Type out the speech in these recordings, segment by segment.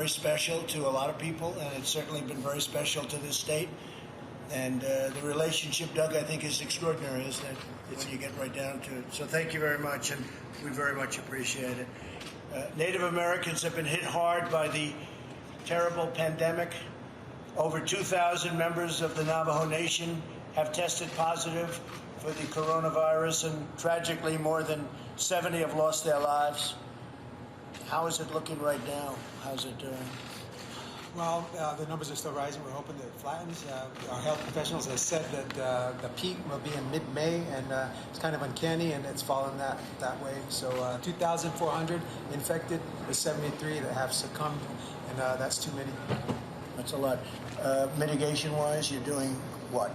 very special to a lot of people, and it's certainly been very special to this state. And the relationship, Doug, I think is extraordinary, isn't it? When you get right down to it. So thank you very much, and we very much appreciate it. Native Americans have been hit hard by the terrible pandemic. Over 2,000 members of the Navajo Nation have tested positive for the coronavirus, and tragically more than 70 have lost their lives. How is it looking right now? How's it doing? Well, the numbers are still rising. We're hoping that it flattens. Our health professionals have said that the peak will be in mid-May, and it's kind of uncanny, and it's fallen that way. So 2,400 infected, with 73 that have succumbed, and that's too many. That's a lot. Mitigation-wise, you're doing what?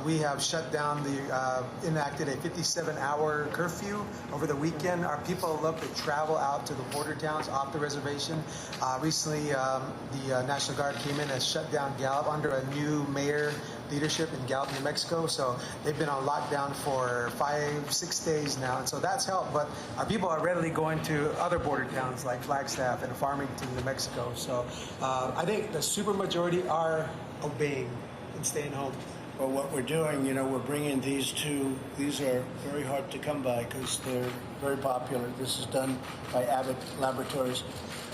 We have shut down enacted a 57-hour curfew over the weekend. Our people love to travel out to the border towns off the reservation. Recently, the National Guard came in and shut down Gallup under a new mayor leadership in Gallup, New Mexico. So they've been on lockdown for 5-6 days now, and so that's helped. But our people are readily going to other border towns like Flagstaff and Farmington, New Mexico. So I think the supermajority are obeying and staying home. Well, what we're doing, we're bringing these two. These are very hard to come by because they're very popular. This is done by Abbott Laboratories,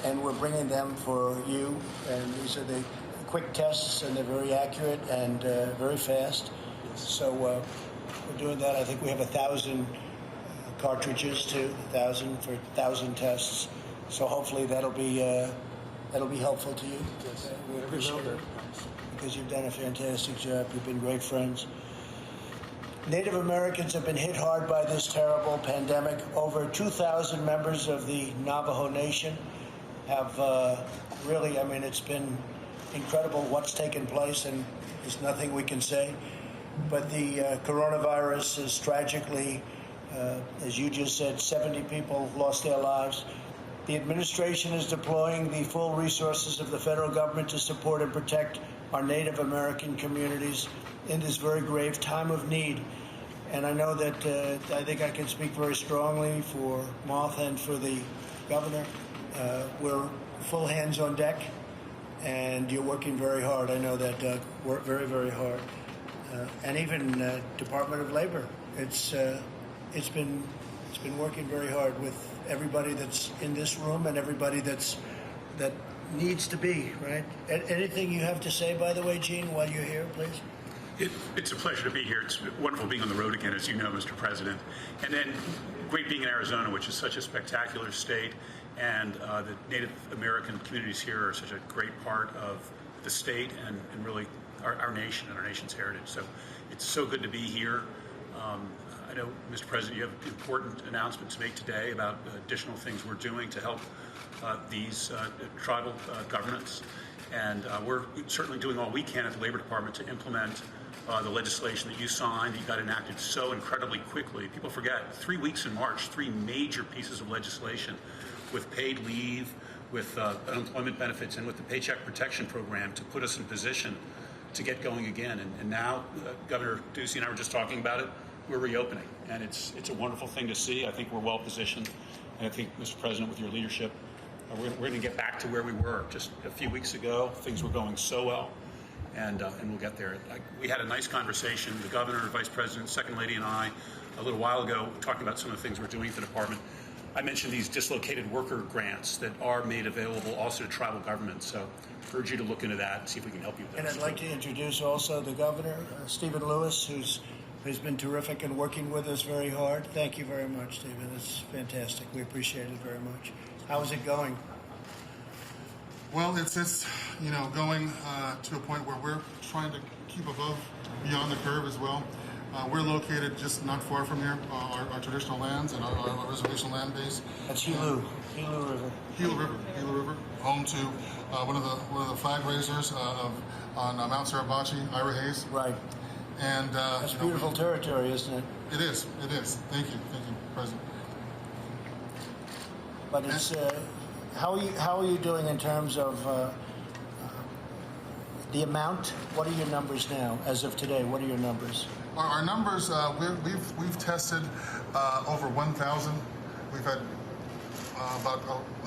and we're bringing them for you. And these are the quick tests, and they're very accurate and very fast. So we're doing that. I think we have 1,000 cartridges too, 1,000 for 1,000 tests. So hopefully that'll be helpful to you. Yes. We appreciate it. Because you've done a fantastic job. You've been great friends. Native Americans have been hit hard by this terrible pandemic. Over 2,000 members of the Navajo Nation have really, it's been incredible what's taken place, and there's nothing we can say. But the coronavirus is tragically, as you just said, 70 people lost their lives. The administration is deploying the full resources of the federal government to support and protect our Native American communities in this very grave time of need. And I know that I think I can speak very strongly for Moth and for the governor. We're full hands on deck, and you're working very hard. I know that, Doug. Work very, very hard. And even Department of Labor. It's been working very hard with everybody that's in this room and everybody that needs to be, right? Anything you have to say, by the way, Gene, while you're here, please? It's a pleasure to be here. It's wonderful being on the road again, as you know, Mr. President. And then great being in Arizona, which is such a spectacular state. And the Native American communities here are such a great part of the state and really our nation and our nation's heritage. So it's so good to be here. I know, Mr. President, you have important announcements to make today about additional things we're doing to help these tribal governments. And we're certainly doing all we can at the Labor Department to implement the legislation that you signed, that you got enacted so incredibly quickly. People forget, 3 weeks in March, 3 major pieces of legislation with paid leave, with unemployment benefits, and with the Paycheck Protection Program to put us in position to get going again. And now, Governor Ducey and I were just talking about it, we're reopening. And it's a wonderful thing to see. I think we're well positioned. And I think, Mr. President, with your leadership, we're going to get back to where we were just a few weeks ago. Things were going so well, and we'll get there. We had a nice conversation, the governor, Vice President, Second Lady, and I, a little while ago, talking about some of the things we're doing at the department. I mentioned these dislocated worker grants that are made available also to tribal governments. So I urge you to look into that and see if we can help you with that. And I'd like to introduce also the governor, Stephen Lewis, who's been terrific and working with us very hard. Thank you very much, Stephen. It's fantastic. We appreciate it very much. How is it going? Well, it's going to a point where we're trying to keep beyond the curve as well. We're located just not far from here, our traditional lands and our reservation land base. That's Gila River. Gila River, home to one of the flag raisers on Mount Suribachi, Ira Hayes. Right. And that's beautiful territory, isn't it? It is. Thank you, President. But it's how are you doing in terms of the amount? What are your numbers now, as of today? What are your numbers? Our numbers, we've tested over 1,000. We've had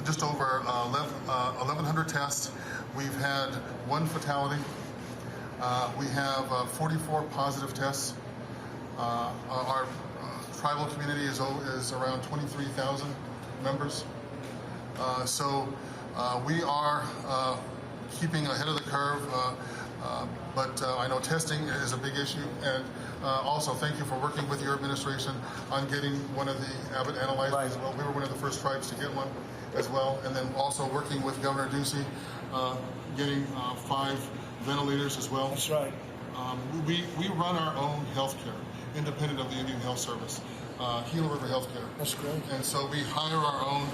just over 1,100 tests. We've had 1 fatality. We have 44 positive tests. Our tribal community is around 23,000 members. So we are keeping ahead of the curve, but I know testing is a big issue. And also, thank you for working with your administration on getting one of the Abbott analyzers as well. We were one of the first tribes to get one as well. And then also working with Governor Ducey, getting 5 ventilators as well. That's right. We run our own healthcare, independent of the Indian Health Service, Gila River Healthcare. That's great. And so we hire our own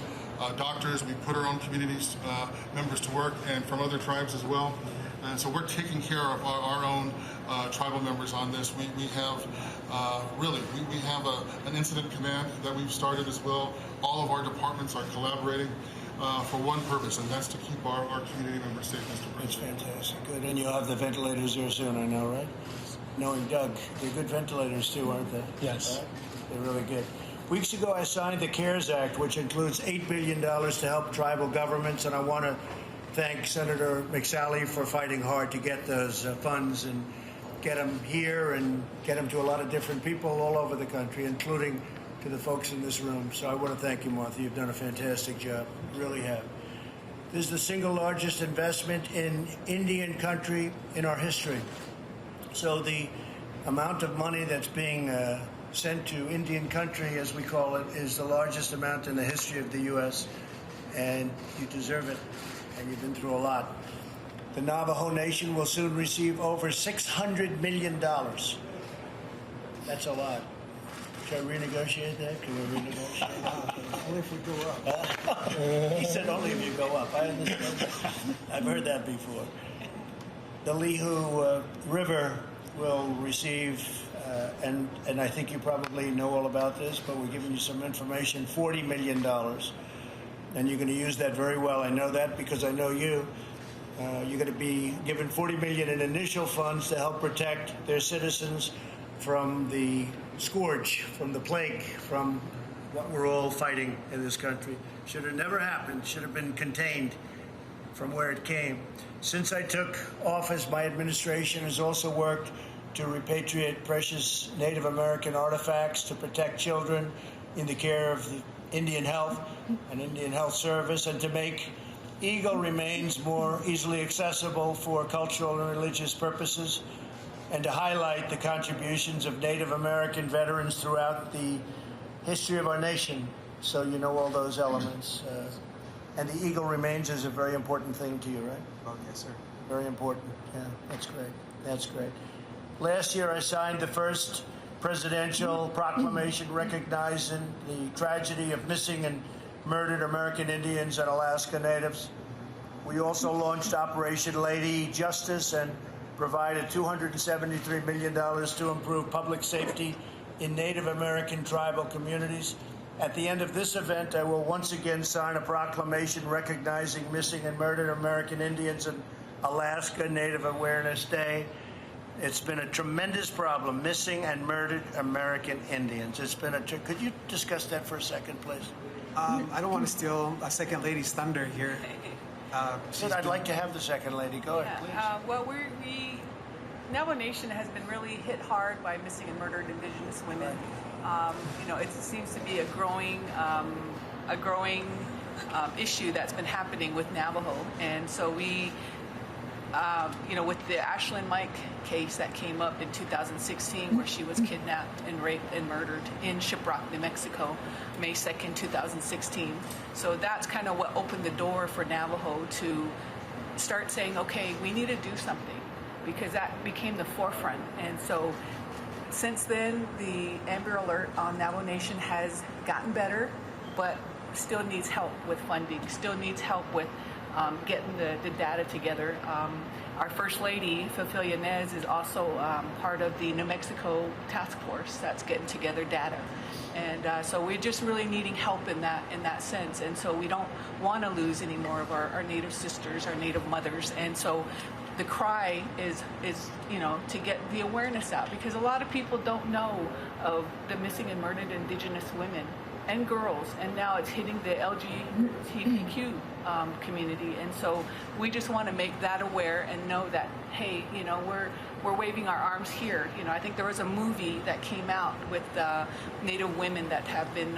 doctors. We put our own communities members to work, and from other tribes as well. And so we're taking care of our own tribal members on this. We have we have an incident command that we've started as well. All of our departments are collaborating for one purpose, and that's to keep our community members safe, Mr. President. It's fantastic. Good. And you'll have the ventilators there soon, I know, right? Knowing Doug, they're good ventilators too, aren't they? Yes. Right? They're really good. Weeks ago, I signed the CARES Act, which includes $8 billion to help tribal governments, and I want to thank Senator McSally for fighting hard to get those funds and get them here and get them to a lot of different people all over the country, including to the folks in this room. So I want to thank you, Martha. You've done a fantastic job. You really have. This is the single largest investment in Indian country in our history. So the amount of money that's being sent to Indian country, as we call it, is the largest amount in the history of the U.S., and you deserve it, and you've been through a lot. The Navajo Nation will soon receive over $600 million. That's a lot. Should I renegotiate that? Can we renegotiate? Only if we go up. He said only if you go up. I understand. I've heard that before. The Yahoo River will receive, and I think you probably know all about this, but we're giving you some information, $40 million. And you're going to use that very well. I know that because I know you. You're going to be given $40 million in initial funds to help protect their citizens from the scourge, from the plague, from what we're all fighting in this country. Should have never happened. Should have been contained from where it came. Since I took office, my administration has also worked to repatriate precious Native American artifacts to protect children in the care of the Indian Health and Indian Health Service, and to make eagle remains more easily accessible for cultural and religious purposes, and to highlight the contributions of Native American veterans throughout the history of our nation. So you know all those elements. And the eagle remains is a very important thing to you, right? Oh, yes, sir. Very important. Yeah, that's great. That's great. Last year, I signed the first presidential proclamation recognizing the tragedy of missing and murdered American Indians and Alaska Natives. We also launched Operation Lady Justice and provided $273 million to improve public safety in Native American tribal communities. At the end of this event, I will once again sign a proclamation recognizing missing and murdered American Indians and Alaska Native Awareness Day. It's been a tremendous problem, missing and murdered American Indians. It's been could you discuss that for a second, please? I don't want to steal a second lady's thunder here. I'd like to have the second lady. Go ahead, please. Well, Navajo Nation has been really hit hard by missing and murdered Indigenous women. It seems to be a growing issue that's been happening with Navajo, and so we, with the Ashlyn Mike case that came up in 2016, where she was kidnapped and raped and murdered in Shiprock, New Mexico, May 2nd, 2016. So that's kind of what opened the door for Navajo to start saying, okay, we need to do something, because that became the forefront. And so since then, the Amber Alert on Navajo Nation has gotten better, but still needs help with funding, still needs help with getting the data together. Our First Lady, Cecilia Nez, is also part of the New Mexico task force that's getting together data. And so we're just really needing help in that sense. And so we don't want to lose any more of our Native sisters, our Native mothers. And so the cry is to get the awareness out, because a lot of people don't know of the missing and murdered Indigenous women and girls, and now it's hitting the LGBTQ community. And so we just want to make that aware and know that, hey, we're waving our arms here. I think there was a movie that came out with Native women that have been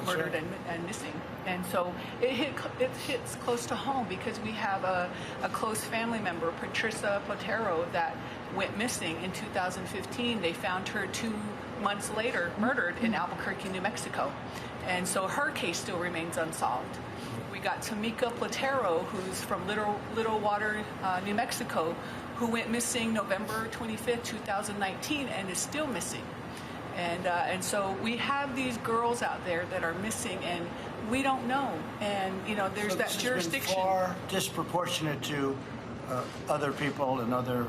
murdered right. and missing. And so it hits close to home because we have a close family member, Patricia Platero, that went missing in 2015. They found her 2 months later, murdered in Albuquerque, New Mexico. And so her case still remains unsolved. We got Tamika Platero, who's from Little Water, New Mexico, who went missing November 25th, 2019, and is still missing. And so we have these girls out there that are missing, and we don't know. And there's So that this jurisdiction. has been far disproportionate to other people in other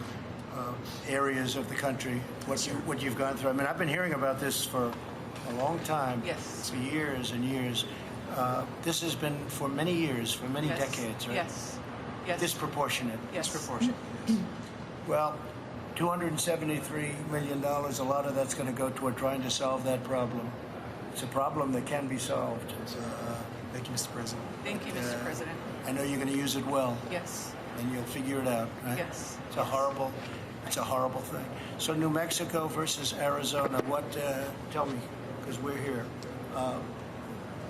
areas of the country. What you've gone through. I mean, I've been hearing about this for a long time. Yes. For years and years. This has been for many years, for many Yes. decades, right? Yes. Yes. Disproportionate. Yes. Disproportionate. Well, $273 million, a lot of that's going to go toward trying to solve that problem. It's a problem that can be solved. Thank you, Mr. President. Thank you, Mr. President. I know you're going to use it well, Yes. and you'll figure it out, right? Yes. It's a horrible thing. So New Mexico versus Arizona, tell me, because we're here.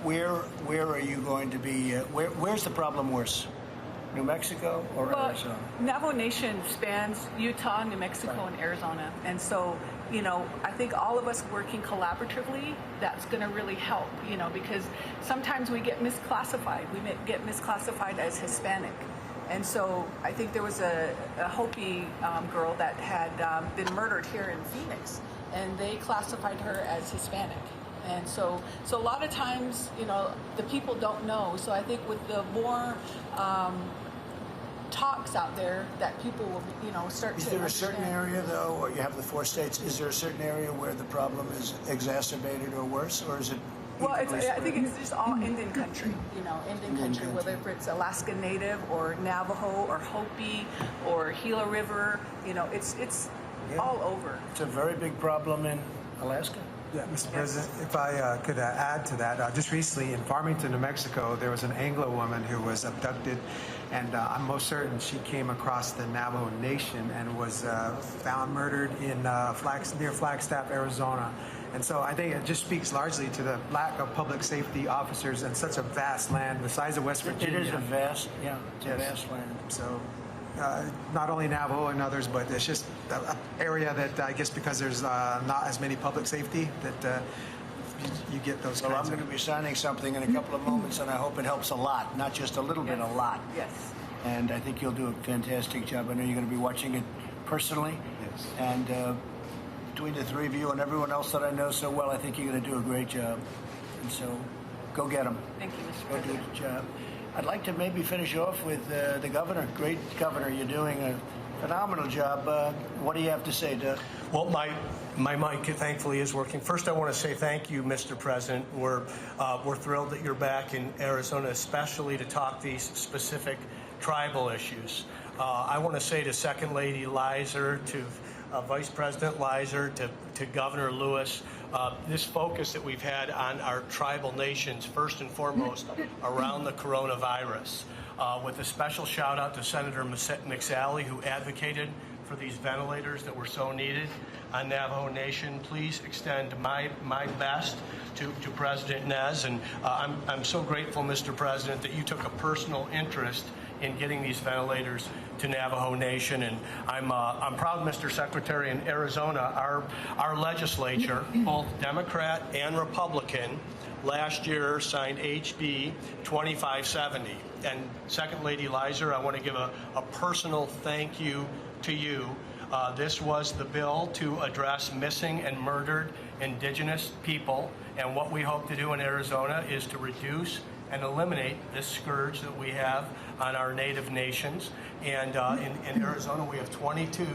Where are you going to be, where's the problem worse? New Mexico or Well, Arizona? Navajo Nation spans Utah, New Mexico, and Arizona. And so, I think all of us working collaboratively, that's going to really help, because sometimes we get misclassified. We get misclassified as Hispanic. And so I think there was a Hopi girl that had been murdered here in Phoenix, and they classified her as Hispanic. And so a lot of times, the people don't know. So I think with the more talks out there, that people will, start to Is there a understand. certain area, though, or you have the 4 states, is there a certain area where the problem is exacerbated or worse, or is it? Well, equally I think spread? it's just all Indian country, Indian country, whether it's Alaska Native or Navajo or Hopi or Gila River, it's Yeah. all over. It's a very big problem in Alaska. Yeah, Mr. President, if I could add to that, just recently in Farmington, New Mexico, there was an Anglo woman who was abducted, and I'm most certain she came across the Navajo Nation and was found murdered in near Flagstaff, Arizona. And so I think it just speaks largely to the lack of public safety officers in such a vast land, the size of West Virginia. It is a vast land. So not only Navajo and others, but it's just an area that I guess because there's not as many public safety that you get those Well, I'm kinds going to of... be signing something in a couple of moments, and I hope it helps a lot, not just a little bit, a lot. Yes. And I think you'll do a fantastic job. I know you're going to be watching it personally. Yes. And between the 3 of you and everyone else that I know so well, I think you're going to do a great job. And so go get them. Thank you, Mr. Go do President. the job. I'd like to maybe finish off with the governor. Great governor. You're doing a phenomenal job. What do you have to say, Doug? Well, my mic thankfully is working. First, I want to say thank you, Mr. President. We're thrilled that you're back in Arizona, especially to talk these specific tribal issues. I want to say to Second Lady Leiser, to Vice President Leiser, to Governor Lewis, this focus that we've had on our tribal nations, first and foremost, around the coronavirus, with a special shout out to Senator McSally, who advocated for these ventilators that were so needed on Navajo Nation. Please extend my best to President Nez, and I'm so grateful, Mr. President, that you took a personal interest in getting these ventilators to Navajo Nation. And I'm proud, Mr. Secretary, in Arizona, our legislature, both Democrat and Republican, last year signed HB 2570. And Second Lady Leiser, I want to give a personal thank you to you. This was the bill to address missing and murdered Indigenous people. And what we hope to do in Arizona is to reduce and eliminate this scourge that we have on our native nations. And in Arizona, we have 22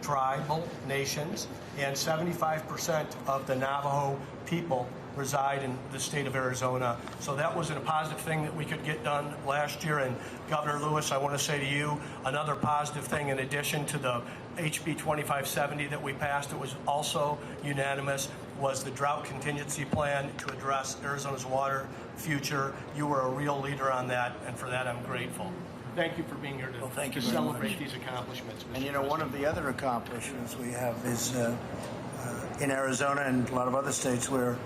tribal nations, and 75% of the Navajo people reside in the state of Arizona. So that was a positive thing that we could get done last year. And Governor Lewis, I want to say to you, another positive thing in addition to the HB 2570 that we passed, it was also unanimous. was the drought contingency plan to address Arizona's water future. You were a real leader on that, and for that I'm grateful. Thank you for being here to, thank you to very celebrate much. these accomplishments, Mr. And you know, one of the other accomplishments we have is in Arizona and a lot of other states, we're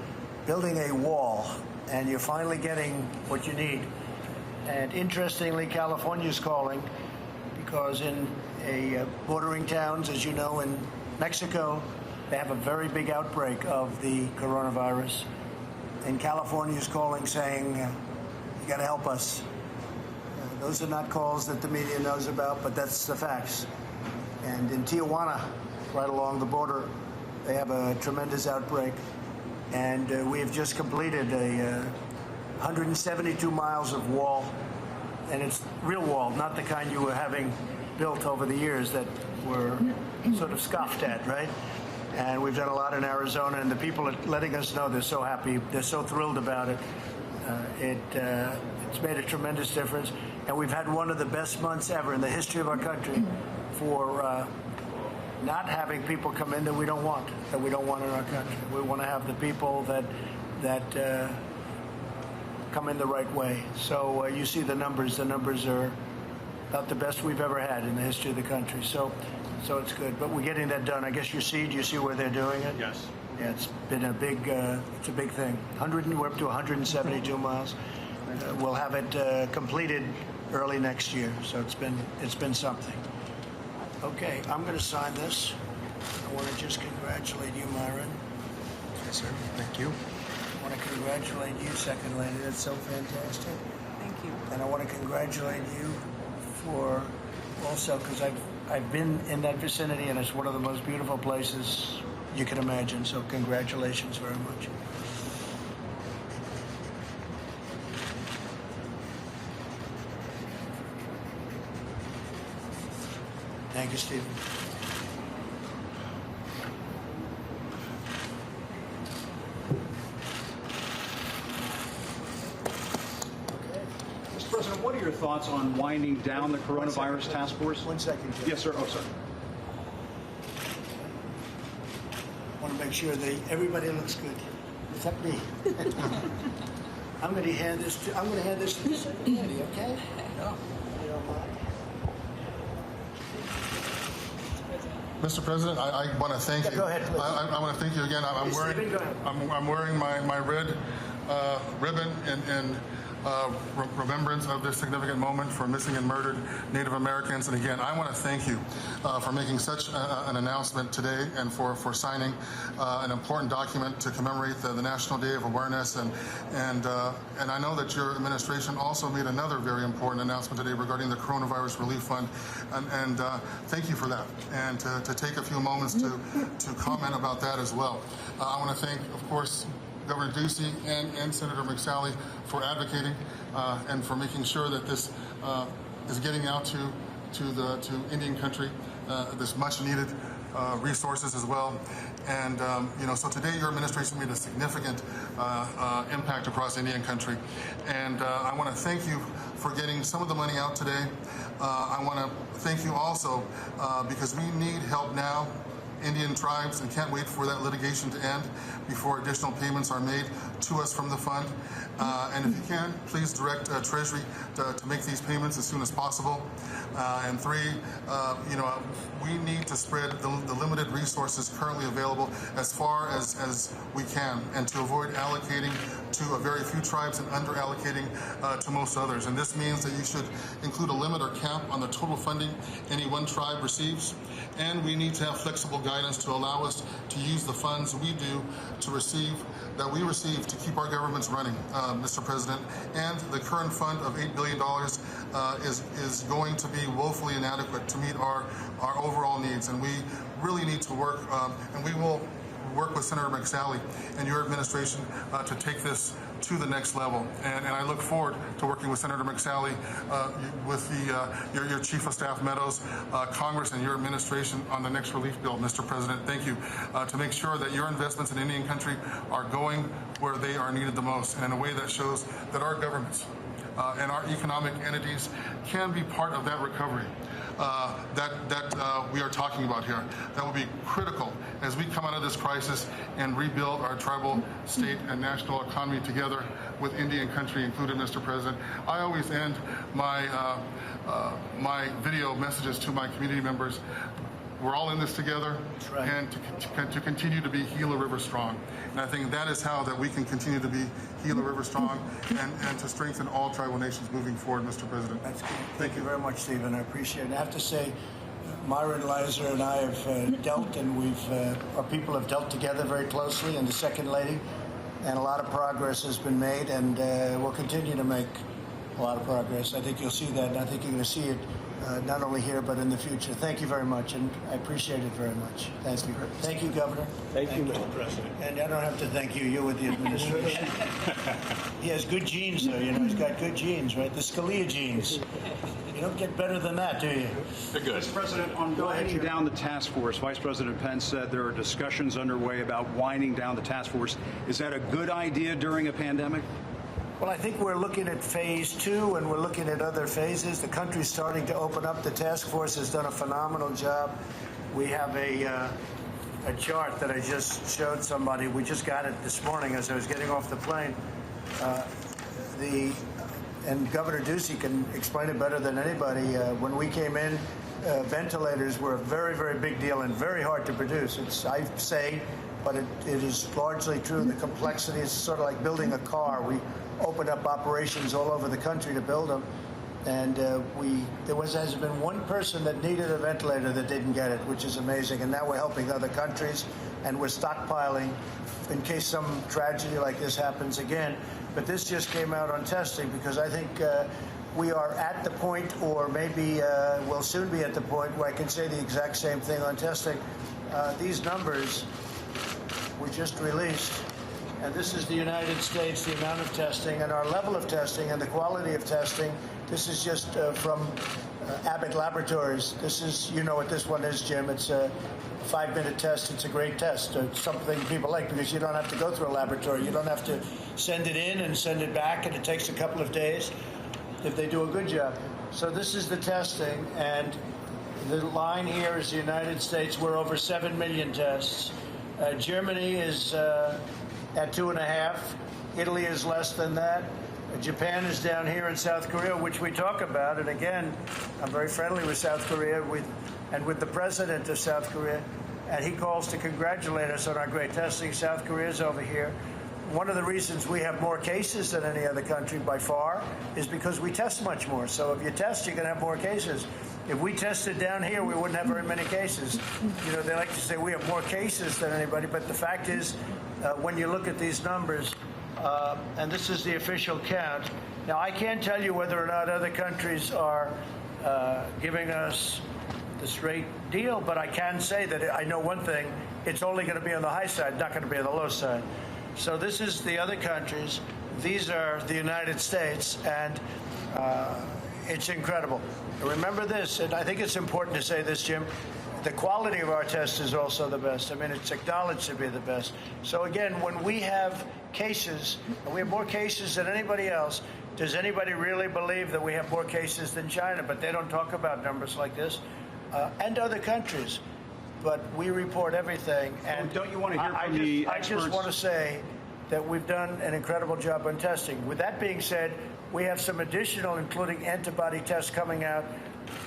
building a wall, and you're finally getting what you need. And interestingly, California's calling because in bordering towns, as you know, in Mexico, they have a very big outbreak of the coronavirus. And California's calling saying, you got to help us. Those are not calls that the media knows about, but that's the facts. And in Tijuana, right along the border, they have a tremendous outbreak. And we have just completed 172 miles of wall. And it's real wall, not the kind you were having built over the years that were sort of scoffed at, right? And we've done a lot in Arizona, and the people are letting us know they're so happy, they're so thrilled about it. It's made a tremendous difference, and we've had one of the best months ever in the history of our country for not having people come in that we don't want in our country. We want to have the people that come in the right way. So you see the numbers. The numbers are about the best we've ever had in the history of the country. So it's good. But we're getting that done. I guess you see where they're doing it? Yes. Yeah, it's been a big thing. We're up to 172 miles. We'll have it completed early next year. So it's been something. Okay, I'm going to sign this. I want to just congratulate you, Myron. Yes, sir. Thank you. I want to congratulate you, Second Lady. That's so fantastic. Thank you. And I want to congratulate you for also, because I've been in that vicinity, and it's one of the most beautiful places you can imagine. So congratulations very much. Thank you, Stephen. Mr. President, what are your thoughts on winding down the coronavirus task force? 1 second, Jim. Yes, sir. Oh, sorry. I want to make sure that everybody looks good, except me. I'm going to hand this to the Second Lady, okay? No, you don't mind. Mr. President, I want to thank you. Go ahead, please. I want to thank you again. I'm Please, wearing Stephen, go ahead. I'm wearing my red ribbon in remembrance of this significant moment for missing and murdered Native Americans. And again, I want to thank you for making such an announcement today and for signing an important document to commemorate the National Day of Awareness. And I know that your administration also made another very important announcement today regarding the Coronavirus Relief Fund. And thank you for that. And to take a few moments to comment about that as well. I want to thank, of course, Governor Ducey and Senator McSally for advocating and for making sure that this is getting out to Indian country, this much needed resources as well. And so today your administration made a significant impact across Indian country. And I want to thank you for getting some of the money out today. I want to thank you also because we need help now, Indian tribes, and can't wait for that litigation to end before additional payments are made to us from the fund. And if you can, please direct Treasury to make these payments as soon as possible. And three, we need to spread the limited resources currently available as far as we can, and to avoid allocating to a very few tribes and under allocating to most others. And this means that you should include a limit or cap on the total funding any one tribe receives. And we need to have flexible guidance to allow us to use the funds we receive to keep our governments running, Mr. President. And the current fund of $8 billion is going to be woefully inadequate to meet our overall needs. And we really need to work, and we will work with Senator McSally and your administration to take this to the next level. And I look forward to working with Senator McSally, with your Chief of Staff Meadows, Congress, and your administration on the next relief bill, Mr. President. Thank you, to make sure that your investments in Indian country are going where they are needed the most, and in a way that shows that our governments and our economic entities can be part of that recovery that we are talking about here. That will be critical as we come out of this crisis and rebuild our tribal, state, and national economy together with Indian country included, Mr. President. I always end my my video messages to my community members. We're all in this together, right. And to continue to be Gila River strong. And I think that is how that we can continue to be Gila River strong and to strengthen all tribal nations moving forward, Mr. President. That's good. Thank you very much, Stephen. I appreciate it. I have to say, Myron Lizer and I have dealt, and our people have dealt together very closely, and the Second Lady, and a lot of progress has been made, and we'll continue to make a lot of progress. I think you'll see that, and I think you're going to see it not only here but in the future. Thank you very much, and I appreciate it very much. Thank you. Thank you, Governor. Thank you, Mr. President. And I don't have to thank you. You're with the administration. He has good genes, though. You know, he's got good genes, right? The Scalia genes. You don't get better than that, do you? They're good. Mr. President, on winding down the task force, Vice President Pence said there are discussions underway about winding down the task force. Is that a good idea during a pandemic? Well, I think we're looking at phase 2, and we're looking at other phases. The country's starting to open up. The task force has done a phenomenal job. We have a chart that I just showed somebody. We just got it this morning as I was getting off the plane. And Governor Ducey can explain it better than anybody. When we came in, ventilators were a very, very big deal and very hard to produce. I say, but it is largely true. The complexity is sort of like building a car. We opened up operations all over the country to build them, and there hasn't been one person that needed a ventilator that didn't get it, which is amazing. And now we're helping other countries, and we're stockpiling in case some tragedy like this happens again. But this just came out on testing, because I think we are at the point, or maybe we'll soon be at the point where I can say the exact same thing on testing. These numbers were just released, and this is the United States, the amount of testing and our level of testing and the quality of testing. This is just from Abbott Laboratories. This is, you know what this one is, Jim. It's a 5-minute test. It's a great test. It's something people like, because you don't have to go through a laboratory. You don't have to send it in and send it back, and it takes a couple of days if they do a good job. So this is the testing, and the line here is the United States. We're over 7 million tests. Germany is at 2.5. Italy is less than that. Japan is down here, in South Korea, which we talk about. And again, I'm very friendly with South Korea and with the president of South Korea. And he calls to congratulate us on our great testing. South Korea is over here. One of the reasons we have more cases than any other country by far is because we test much more. So if you test, you're going to have more cases. If we tested down here, we wouldn't have very many cases. You know, they like to say we have more cases than anybody, but the fact is, when you look at these numbers, and this is the official count. Now, I can't tell you whether or not other countries are giving us the straight deal, but I can say that I know one thing: it's only going to be on the high side, not going to be on the low side. So this is the other countries. These are the United States, and it's incredible. Remember this, and I think it's important to say this, Jim. The quality of our test is also the best. I mean, it's acknowledged to be the best. So again, when we have cases, and we have more cases than anybody else, does anybody really believe that we have more cases than China? But they don't talk about numbers like this, and other countries. But we report everything. And don't you want to hear from the experts? I just want to say that we've done an incredible job on testing. With that being said, we have some additional, including antibody tests coming out,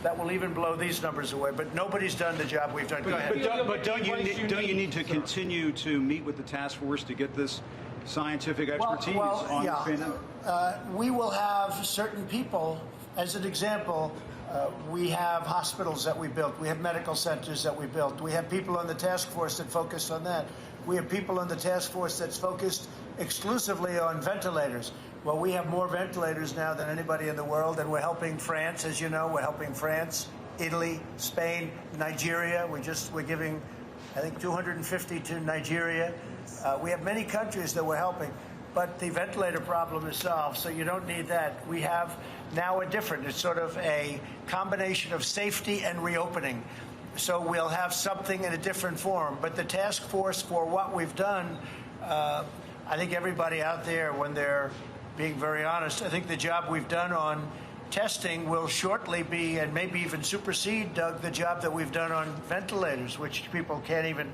that will even blow these numbers away. But nobody's done the job we've done. Go ahead. But don't you need to continue to meet with the task force to get this scientific expertise on the pandemic? We will have certain people. As an example, we have hospitals that we built. We have medical centers that we built. We have people on the task force that focus on that. We have people on the task force that's focused exclusively on ventilators. Well, we have more ventilators now than anybody in the world, and we're helping France, as you know. We're helping France, Italy, Spain, Nigeria. We're giving, I think, 250 to Nigeria. We have many countries that we're helping, but the ventilator problem is solved, so you don't need that. We have now it's sort of a combination of safety and reopening. So we'll have something in a different form. But the task force, for what we've done, I think everybody out there, when they're being very honest, I think the job we've done on testing will shortly be, and maybe even supersede, Doug, the job that we've done on ventilators, which people can't even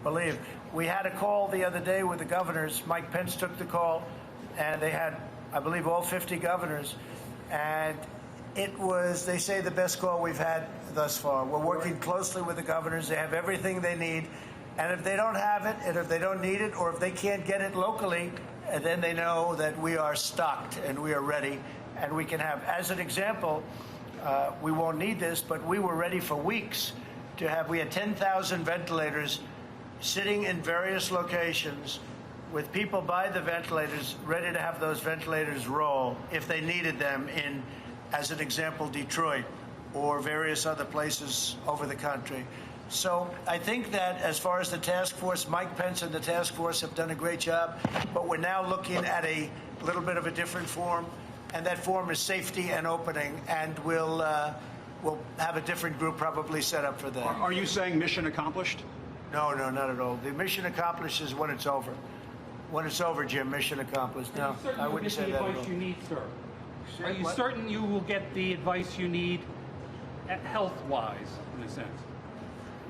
believe. We had a call the other day with the governors. Mike Pence took the call, and they had, I believe, all 50 governors. And it was, they say, the best call we've had thus far. We're working closely with the governors. They have everything they need. And if they don't have it, and if they don't need it, or if they can't get it locally, then they know that we are stocked and we are ready. And we can have, as an example, we won't need this, but we were ready for weeks to have, we had 10,000 ventilators sitting in various locations with people by the ventilators ready to have those ventilators roll if they needed them in, as an example, Detroit or various other places over the country. So I think that as far as the task force, Mike Pence and the task force have done a great job, but we're now looking at a little bit of a different form, and that form is safety and opening, and we'll have a different group probably set up for that. Are you saying mission accomplished? No, not at all. The mission accomplished is when it's over. When it's over, Jim, mission accomplished. No, I wouldn't say that at all. Are you certain you'll get the advice you need, sir? Are you certain you will get the advice you need health-wise, in a sense?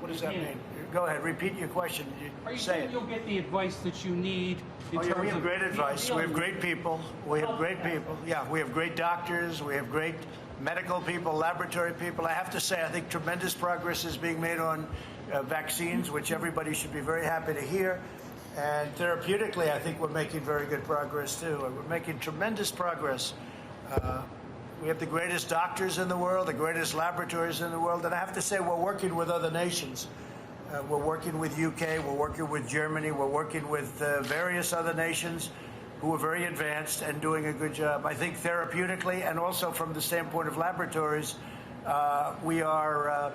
What does that mean? Go ahead, repeat your question. Are you Say certain it. you'll get the advice that you need in Oh, terms yeah, we have of great advice. We have great people. We have great people. Yeah, we have great doctors. We have great medical people, laboratory people. I have to say, I think tremendous progress is being made on vaccines, which everybody should be very happy to hear. And therapeutically, I think we're making very good progress, too. We're making tremendous progress. We have the greatest doctors in the world, the greatest laboratories in the world. And I have to say, we're working with other nations. We're working with UK, we're working with Germany, we're working with various other nations who are very advanced and doing a good job. I think therapeutically and also from the standpoint of laboratories, we are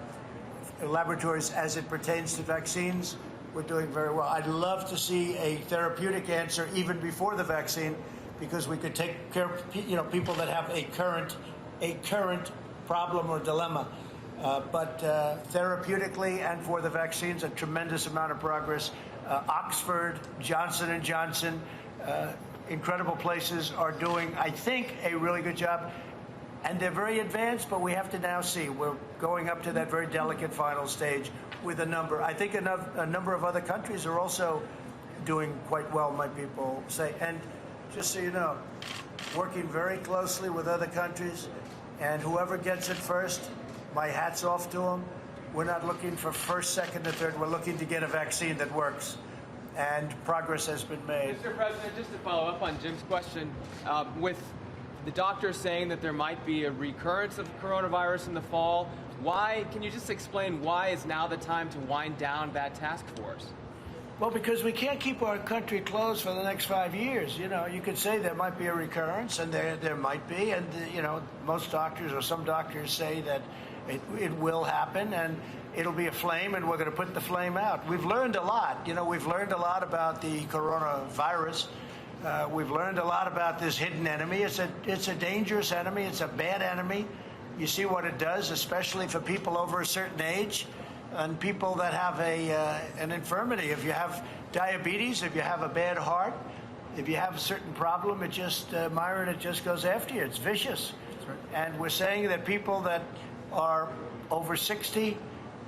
laboratories as it pertains to vaccines. We're doing very well. I'd love to see a therapeutic answer even before the vaccine, because we could take care of people that have a current problem or dilemma. But therapeutically and for the vaccines, a tremendous amount of progress. Oxford, Johnson & Johnson, incredible places are doing, I think, a really good job. And they're very advanced, but we have to now see. We're going up to that very delicate final stage with a number. I think a number of other countries are also doing quite well, my people say. And just so you know, working very closely with other countries, and whoever gets it first, my hat's off to them. We're not looking for first, second, or third. We're looking to get a vaccine that works. And progress has been made. Mr. President, just to follow up on Jim's question, with the doctors saying that there might be a recurrence of coronavirus in the fall, can you just explain why is now the time to wind down that task force? Well, because we can't keep our country closed for the next 5 years. You know, you could say there might be a recurrence, and there might be. And, most doctors or some doctors say that it will happen, and it'll be a flame, and we're going to put the flame out. We've learned a lot. We've learned a lot about the coronavirus. We've learned a lot about this hidden enemy. It's a dangerous enemy. It's a bad enemy. You see what it does, especially for people over a certain age and people that have an infirmity. If you have diabetes, if you have a bad heart, if you have a certain problem, it just goes after you. It's vicious. That's right. And we're saying that people that are over 60,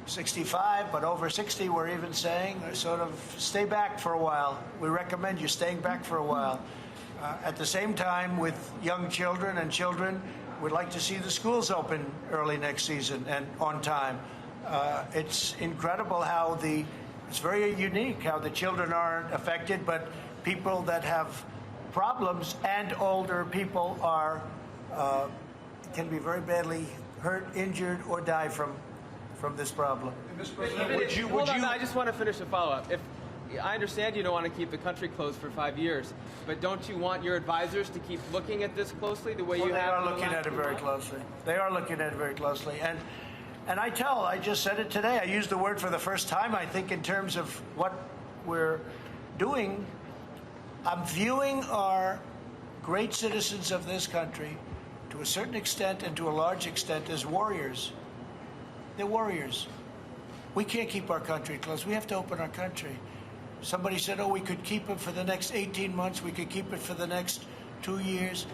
65, but over 60, we're even saying, sort of stay back for a while. We recommend you staying back for a while. At the same time, with young children and children, we'd like to see the schools open early next season and on time. It's incredible how it's very unique how the children aren't affected, but people that have problems and older people can be very badly hurt, injured, or die from this problem. Hold on, I just want to finish a follow-up. I understand you don't want to keep the country closed for 5 years, but don't you want your advisors to keep looking at this closely the way you have? They are looking at it very closely. They are looking at it very closely. And I just said it today. I used the word for the first time, I think, in terms of what we're doing. I'm viewing our great citizens of this country, to a certain extent and to a large extent, as warriors. They're warriors. We can't keep our country closed. We have to open our country. Somebody said, we could keep it for the next 18 months. We could keep it for the next 2 years.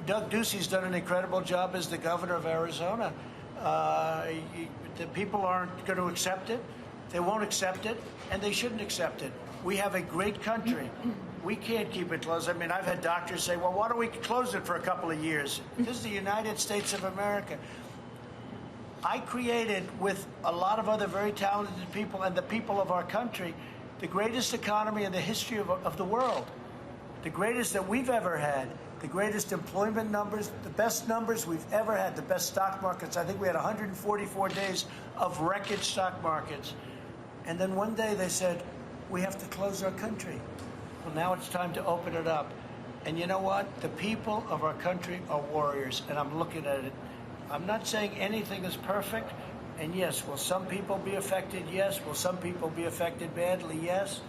Doug Ducey's done an incredible job as the governor of Arizona. The people aren't going to accept it. They won't accept it, and they shouldn't accept it. We have a great country. We can't keep it closed. I mean, I've had doctors say, well, why don't we close it for a couple of years? This is the United States of America. I created, with a lot of other very talented people and the people of our country, the greatest economy in the history of the world, the greatest that we've ever had, the greatest employment numbers, the best numbers we've ever had, the best stock markets. I think we had 144 days of record stock markets. And then one day they said, we have to close our country. Well, now it's time to open it up. And you know what? The people of our country are warriors, and I'm looking at it. I'm not saying anything is perfect, and yes, will some people be affected? Yes. Will some people be affected badly? Yes.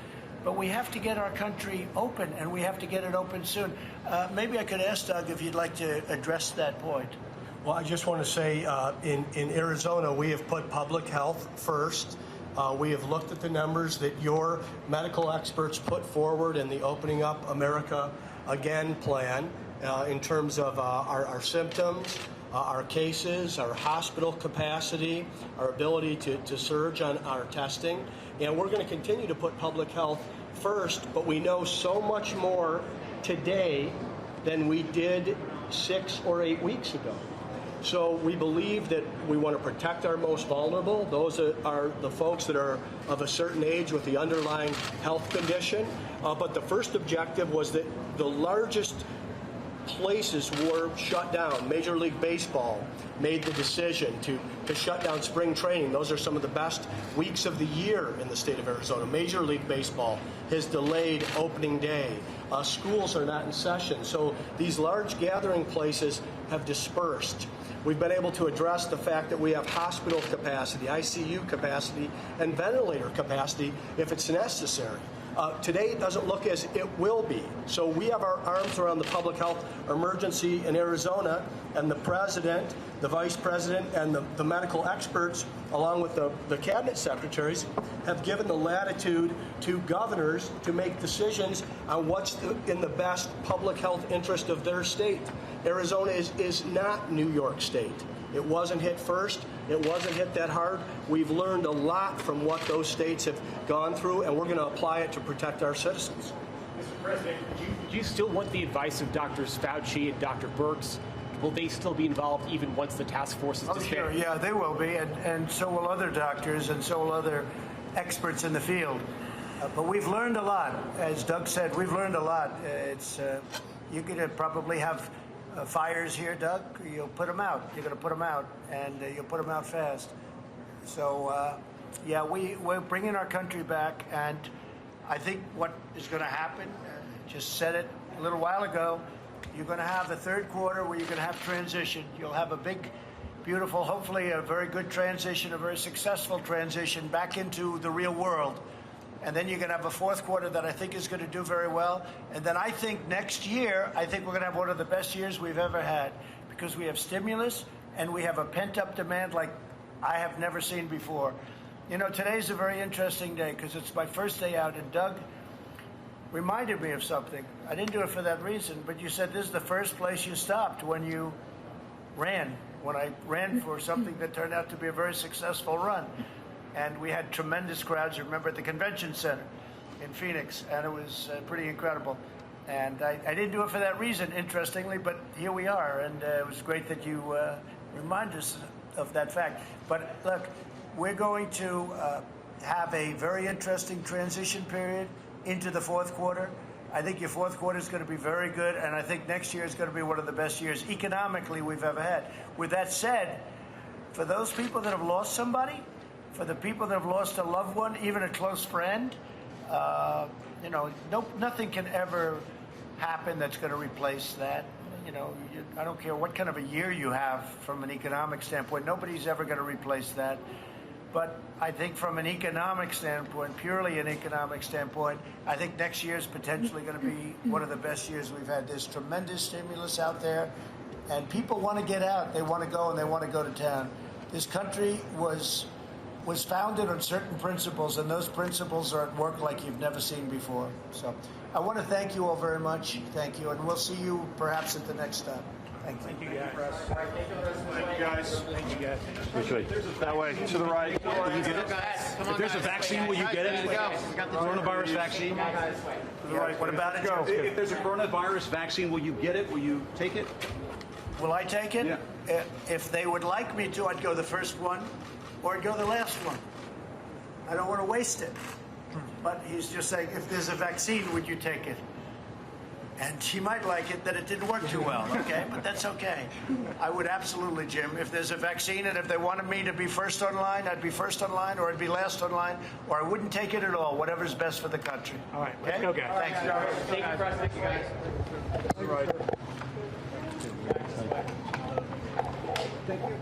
But we have to get our country open, and we have to get it open soon. Maybe I could ask Doug if you'd like to address that point. Well, I just want to say in Arizona, we have put public health first. We have looked at the numbers that your medical experts put forward in the Opening Up America Again plan in terms of our symptoms, our cases, our hospital capacity, our ability to surge on our testing. And we're going to continue to put public health first, but we know so much more today than we did 6 or 8 weeks ago. So we believe that we want to protect our most vulnerable. Those are the folks that are of a certain age with the underlying health condition. But the first objective was that the largest places were shut down. Major League Baseball made the decision to shut down spring training. Those are some of the best weeks of the year in the state of Arizona. Major League Baseball has delayed opening day. Schools are not in session. So these large gathering places have dispersed. We've been able to address the fact that we have hospital capacity, ICU capacity, and ventilator capacity if it's necessary. Today it doesn't look as it will be. So we have our arms around the public health emergency in Arizona, and the president, the vice president, and the medical experts, along with the cabinet secretaries, have given the latitude to governors to make decisions on what's in the best public health interest of their state. Arizona is not New York State. It wasn't hit first. It wasn't hit that hard. We've learned a lot from what those states have gone through, and we're going to apply it to protect our citizens. Mr. President, do you still want the advice of Drs. Fauci and Dr. Birx? Will they still be involved even once the task force is disbanded? Sure, yeah, they will be, and so will other doctors, and so will other experts in the field. But we've learned a lot. As Doug said, we've learned a lot. You could probably have fires here, Doug. You'll put them out. You're going to put them out, and you'll put them out fast. So, yeah, we're bringing our country back, and I think what is going to happen, just said it a little while ago, you're going to have the third quarter where you're going to have transition. You'll have a big, beautiful, hopefully a very good transition, a very successful transition back into the real world. And then you're going to have a fourth quarter that I think is going to do very well. And then I think next year, I think we're going to have one of the best years we've ever had, because we have stimulus and we have a pent-up demand like I have never seen before. You know, today's a very interesting day because it's my first day out, and Doug reminded me of something. I didn't do it for that reason, but you said this is the first place you stopped when you ran, when I ran for something that turned out to be a very successful run. And we had tremendous crowds, you remember, at the convention center in Phoenix, and it was pretty incredible. And I didn't do it for that reason, interestingly, but here we are, and it was great that you remind us of that fact. But look, we're going to have a very interesting transition period into the fourth quarter. I think your fourth quarter is going to be very good, and I think next year is going to be one of the best years economically we've ever had. With that said, for those people that have lost somebody, for the people that have lost a loved one, even a close friend, you know, nothing can ever happen that's going to replace that. You know, I don't care what kind of a year you have from an economic standpoint. Nobody's ever going to replace that. But I think from an economic standpoint, purely an economic standpoint, I think next year is potentially going to be one of the best years we've had. There's tremendous stimulus out there, and people want to get out. They want to go, and they want to go to town. This country was founded on certain principles, and those principles are at work like you've never seen before. So I want to thank you all very much. Thank you, and we'll see you perhaps at the next stop. Thank you. Thank you, guys. Thank you, guys. That way, to the right. Will you get it? If there's a vaccine, will you get it? Coronavirus vaccine? To the right. What about it? If there's a coronavirus vaccine, will you get it? Will you take it? Will I take it? Yeah. If they would like me to, I'd go the first one, or I'd go the last one. I don't want to waste it. But he's just saying, if there's a vaccine, would you take it? And she might like it that it didn't work too well, okay? But that's okay. I would absolutely, Jim. If there's a vaccine and if they wanted me to be first online, I'd be first online, or I'd be last online, or I wouldn't take it at all, whatever's best for the country. All right, let's go, guys. Thank you. Thank you, Press. Thank you, guys. All right. Thank you.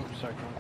Oops, sorry, Colin.